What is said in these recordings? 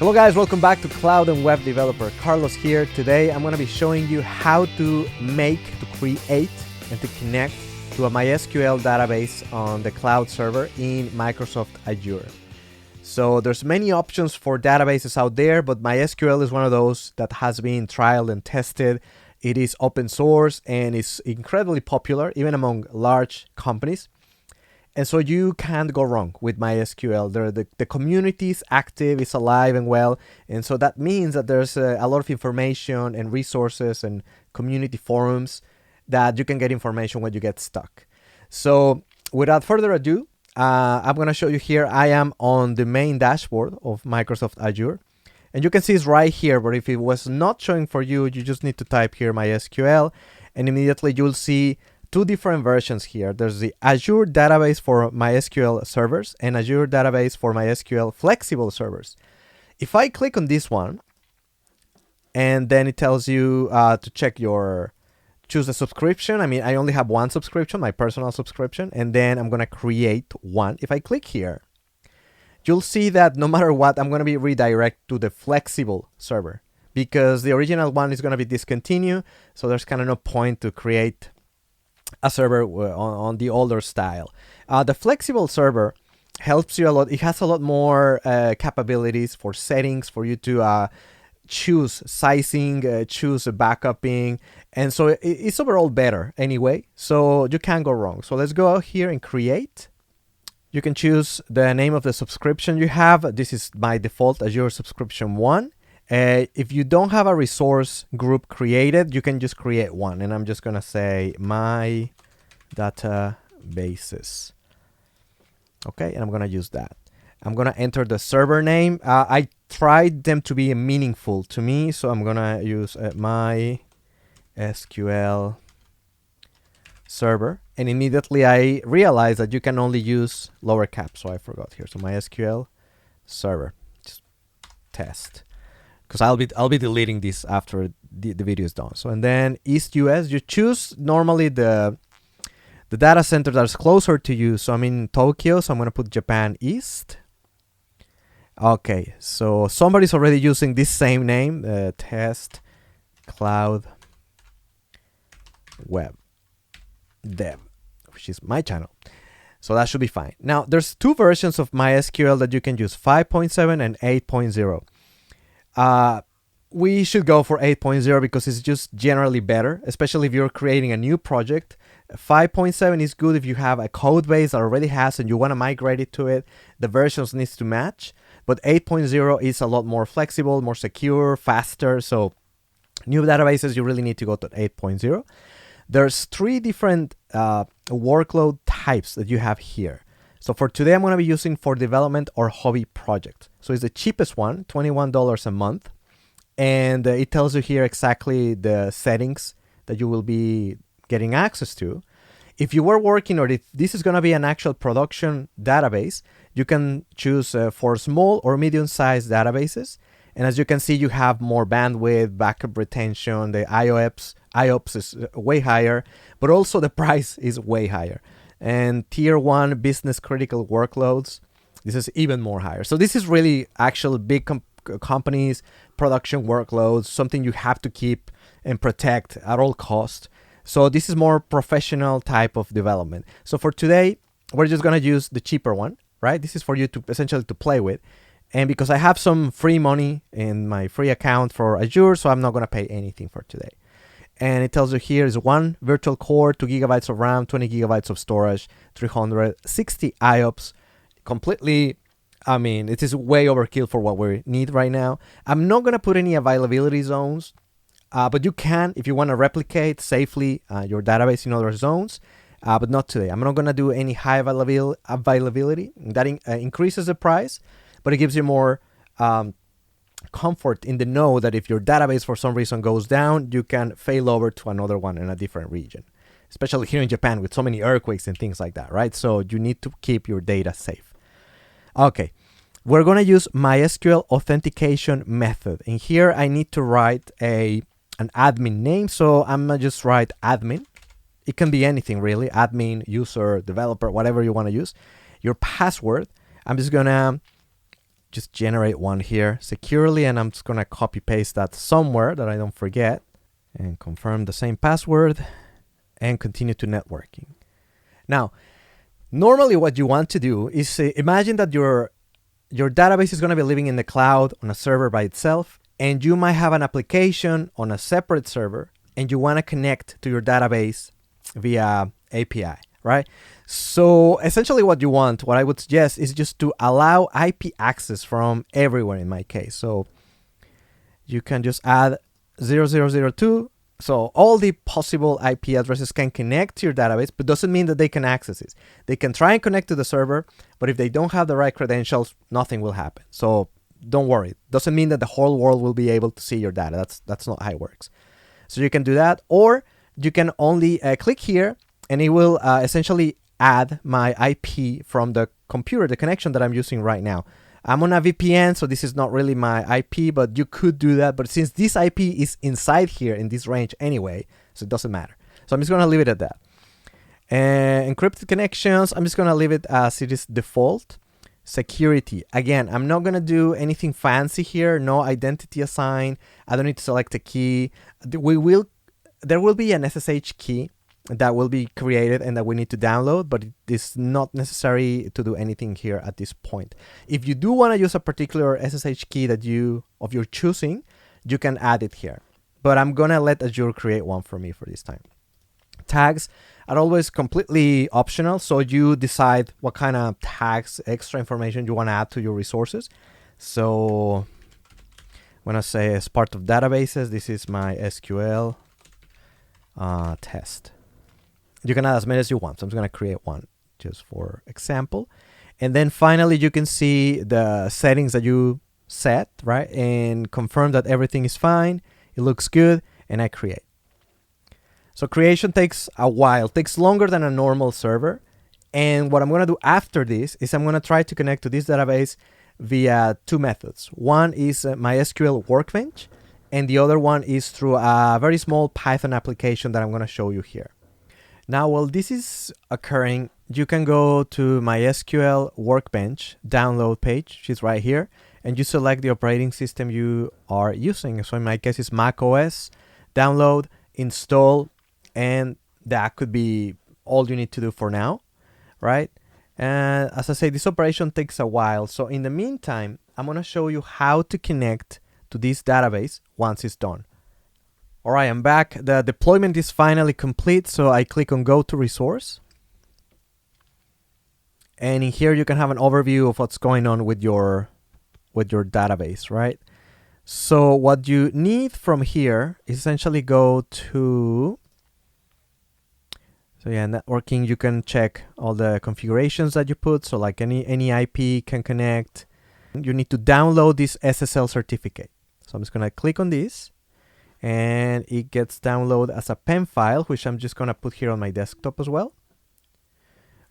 Hello guys, welcome back to Cloud and Web Developer. Carlos here. Today I'm going to be showing you how to create, and to connect to a MySQL database on the cloud server in Microsoft Azure. So there's many options for databases out there, but MySQL is one of those that has been trialed and tested. It is open source and is incredibly popular even among large companies. And so you can't go wrong with MySQL. The community is active, it's alive and well. And so that means that there's a lot of information and resources and community forums that you can get information when you get stuck. So without further ado, I'm going to show you here. I am on the main dashboard of Microsoft Azure. And you can see it's right here, but if it was not showing for you, you just need to type here MySQL, and immediately you'll see two different versions here. There's the Azure database for MySQL servers and Azure database for MySQL Flexible Servers. If I click on this one, and then it tells you to choose a subscription. I mean, I only have one subscription, my personal subscription, and then I'm gonna create one. If I click here, you'll see that no matter what, I'm gonna be redirected to the flexible server because the original one is gonna be discontinued. So there's kind of no point to create a server on the older style. The flexible server helps you a lot. It has a lot more capabilities for settings for you to choose sizing, choose backupping, and so it's overall better anyway. So you can't go wrong. So let's go out here and create. You can choose the name of the subscription you have. This is by default Azure subscription 1. If you don't have a resource group created, you can just create one. And I'm just going to say my databases. Okay, and I'm going to use that. I'm going to enter the server name. I tried them to be meaningful to me, so I'm going to use MySQL server. And immediately I realized that you can only use lower caps, so I forgot here. So MySQL server, just test. Because I'll be deleting this after the video is done. So, and then East US, you choose normally the data center that's closer to you. So I'm in Tokyo, so I'm going to put Japan East. Okay, so somebody's already using this same name, test cloud web dev, which is my channel. So that should be fine. Now, there's two versions of MySQL that you can use, 5.7 and 8.0. We should go for 8.0 because it's just generally better, especially if you're creating a new project. 5.7 is good if you have a code base that already has and you want to migrate it to it. The versions needs to match, but 8.0 is a lot more flexible, more secure, faster. So new databases, you really need to go to 8.0. There's three different workload types that you have here. So for today, I'm going to be using for development or hobby project. So it's the cheapest one, $21 a month. And it tells you here exactly the settings that you will be getting access to. If you were working, or if this is going to be an actual production database, you can choose for small or medium-sized databases. And as you can see, you have more bandwidth, backup retention, the IOPS is way higher, but also the price is way higher. And tier 1 business critical workloads, this is even more higher. So this is really actual big companies, production workloads, something you have to keep and protect at all costs. So this is more professional type of development. So for today, we're just going to use the cheaper one, right? This is for you to essentially to play with. And because I have some free money in my free account for Azure, so I'm not going to pay anything for today. And it tells you here is 1 virtual core, 2 gigabytes of RAM, 20 gigabytes of storage, 360 IOPS. Completely, I mean, it is way overkill for what we need right now. I'm not going to put any availability zones, but you can if you want to replicate safely your database in other zones, but not today. I'm not going to do any high availability. That increases the price, but it gives you more comfort in the know that if your database for some reason goes down, you can fail over to another one in a different region, especially here in Japan with so many earthquakes and things like that, right? So you need to keep your data safe. Okay, we're going to use MySQL authentication method. And here I need to write an admin name. So I'm going to just write admin. It can be anything really, admin, user, developer, whatever you want to use. Your password, I'm just going to just generate one here securely, and I'm just gonna copy paste that somewhere that I don't forget, and confirm the same password and continue to networking. Now, normally what you want to do is imagine that your database is gonna be living in the cloud on a server by itself, and you might have an application on a separate server, and you wanna connect to your database via API, right? So essentially what I would suggest is just to allow IP access from everywhere in my case. So you can just add 0002. So all the possible IP addresses can connect to your database, but doesn't mean that they can access it. They can try and connect to the server, but if they don't have the right credentials, nothing will happen. So don't worry. Doesn't mean that the whole world will be able to see your data. That's not how it works. So you can do that, or you can only click here, and it will essentially add my IP from the computer, the connection that I'm using right now. I'm on a VPN, so this is not really my IP, but you could do that. But since this IP is inside here in this range anyway, so it doesn't matter. So I'm just gonna leave it at that. And encrypted connections, I'm just gonna leave it as it is default. Security, again, I'm not gonna do anything fancy here. No identity assign. I don't need to select a key. There will be an SSH key that will be created and that we need to download, but it is not necessary to do anything here at this point. If you do want to use a particular SSH key of your choosing, you can add it here. But I'm gonna let Azure create one for me for this time. Tags are always completely optional, so you decide what kind of tags, extra information you want to add to your resources. So when I say as part of databases, this is my SQL test. You can add as many as you want. So I'm just going to create one just for example. And then finally, you can see the settings that you set, right? And confirm that everything is fine. It looks good. And I create. So creation takes a while, takes longer than a normal server. And what I'm going to do after this is I'm going to try to connect to this database via two methods. One is MySQL Workbench, and the other one is through a very small Python application that I'm going to show you here. Now, while this is occurring, you can go to MySQL Workbench download page, which is right here, and you select the operating system you are using. So in my case, it's Mac OS, download, install, and that could be all you need to do for now, right? And as I say, this operation takes a while. So in the meantime, I'm going to show you how to connect to this database once it's done. All right, I'm back. The deployment is finally complete. So I click on Go to Resource. And in here, you can have an overview of what's going on with your database, right? So what you need from here is essentially go to, so yeah, networking, you can check all the configurations that you put. So like any IP can connect. You need to download this SSL certificate. So I'm just gonna click on this and it gets downloaded as a PEM file, which I'm just gonna put here on my desktop as well.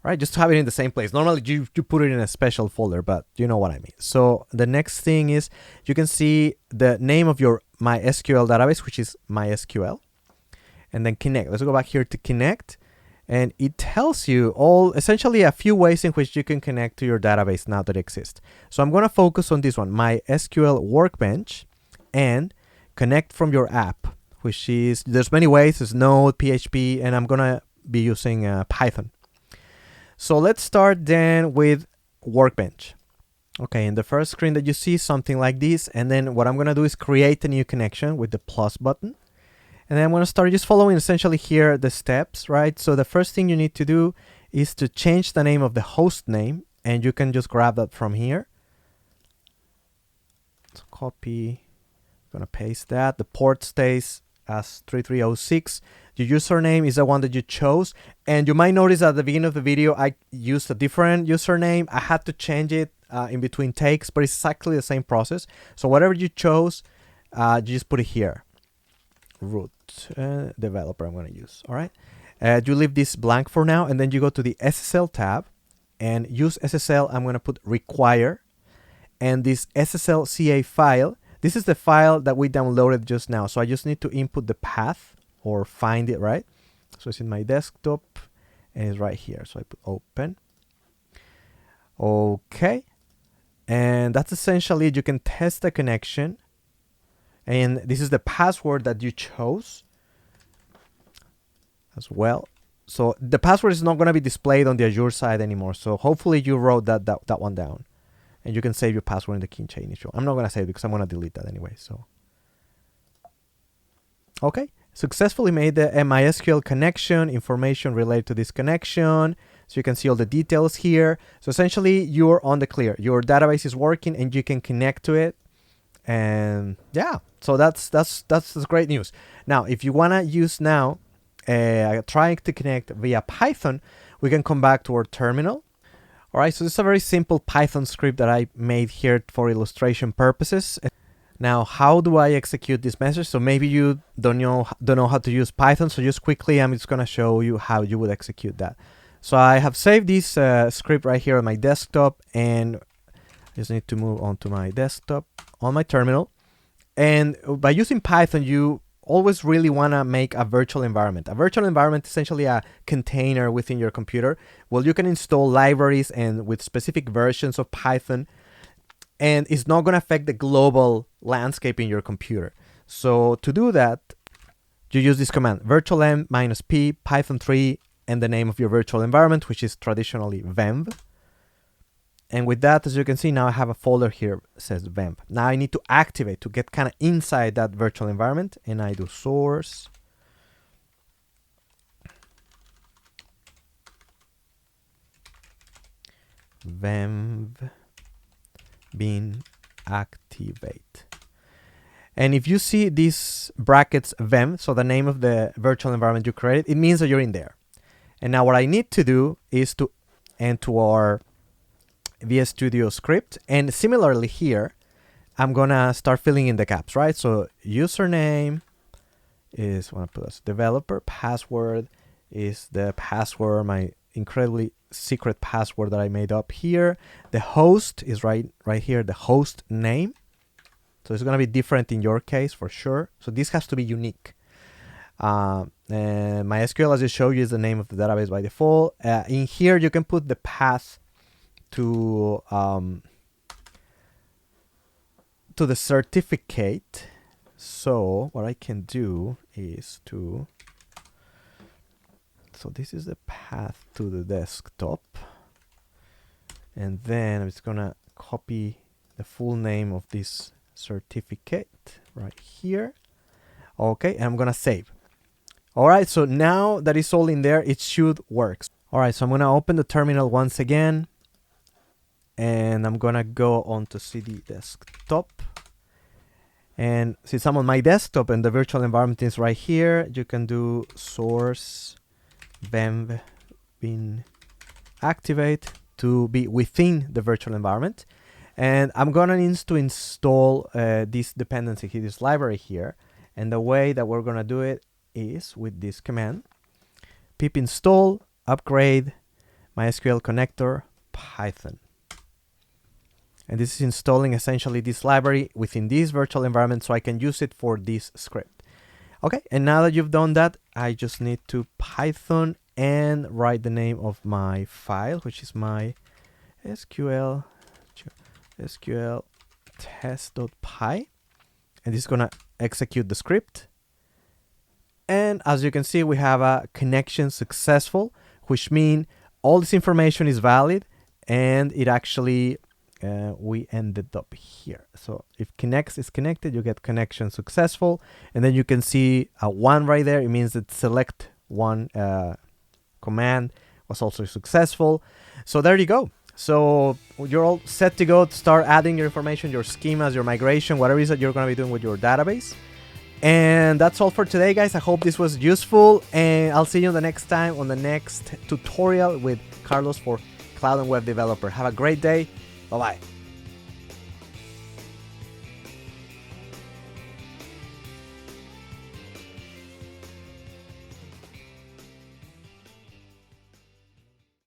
Right, just to have it in the same place. Normally you put it in a special folder, but you know what I mean. So the next thing is you can see the name of your MySQL database, which is MySQL, and then connect. Let's go back here to connect, and it tells you essentially a few ways in which you can connect to your database now that it exists. So I'm going to focus on this one, MySQL Workbench, and connect from your app, which is, there's many ways, there's Node, PHP, and I'm going to be using Python. So let's start then with Workbench. Okay, in the first screen that you see, something like this, and then what I'm going to do is create a new connection with the plus button. And then I'm going to start just following essentially here the steps, right? So the first thing you need to do is to change the name of the host name, and you can just grab that from here. So copy, I'm going to paste that. The port stays as 3306. Your username is the one that you chose, and you might notice at the beginning of the video I used a different username. I had to change it in between takes, but it's exactly the same process. So whatever you chose, you just put it here. Root developer I'm going to use. All right, you leave this blank for now, and then you go to the SSL tab and use SSL. I'm going to put require, and this SSL CA file, this is the file that we downloaded just now. So I just need to input the path or find it, right? So it's in my desktop and it's right here. So I put open. Okay. And that's essentially it. You can test the connection. And this is the password that you chose as well. So the password is not going to be displayed on the Azure side anymore. So hopefully you wrote that one down. And you can save your password in the key chain issue. I'm not going to save it because I'm going to delete that anyway. So, okay. Successfully made the MySQL connection, information related to this connection. So you can see all the details here. So essentially you're on the clear. Your database is working and you can connect to it. And yeah, so that's great news. Now, if you want to use now, trying to connect via Python, we can come back to our terminal. All right, so this is a very simple Python script that I made here for illustration purposes. Now, how do I execute this message? So maybe you don't know how to use Python. So just quickly, I'm just gonna show you how you would execute that. So I have saved this script right here on my desktop, and I just need to move on to my desktop on my terminal. And by using Python, you always really want to make a virtual environment. A virtual environment is essentially a container within your computer. Well, you can install libraries and with specific versions of Python, and it's not going to affect the global landscape in your computer. So to do that, you use this command, virtualenv -p python3 and the name of your virtual environment, which is traditionally venv. And with that, as you can see, now I have a folder here that says venv. Now I need to activate to get kind of inside that virtual environment, and I do source venv bin activate. And if you see these brackets venv, so the name of the virtual environment you created, it means that you're in there. And now what I need to do is to enter our VS Studio script, and similarly here I'm gonna start filling in the gaps, right? So username is, I want to put as developer, password is the password, my incredibly secret password that I made up here. The host is right here, the host name. So it's gonna be different in your case for sure. So this has to be unique. And MySQL, as I showed you, is the name of the database by default. In here you can put the path to the certificate. So what I can do is so this is the path to the desktop, and then I'm just gonna copy the full name of this certificate right here. Okay, and I'm gonna save. All right, so now that it's all in there, it should work. All right, so I'm gonna open the terminal once again, and I'm gonna go on to CD desktop. And since I'm on my desktop and the virtual environment is right here, you can do source venv bin activate to be within the virtual environment. And I'm gonna need to install this dependency here, this library here. And the way that we're gonna do it is with this command, pip install upgrade mysql-connector-python. And this is installing essentially this library within this virtual environment so I can use it for this script. Okay, and now that you've done that, I just need to Python and write the name of my file, which is my SQL test.py. And this is gonna execute the script. And as you can see, we have a connection successful, which means all this information is valid, and it actually we ended up here. So if connects is connected, you get connection successful, and then you can see a 1 right there. It means that select one command was also successful. So there you go. So you're all set to go to start adding your information, your schemas, your migration, whatever it is that you're going to be doing with your database. And that's all for today, guys. I hope this was useful, and I'll see you the next time on the next tutorial with Carlos for Cloud and Web Developer. Have a great day. Bye-bye.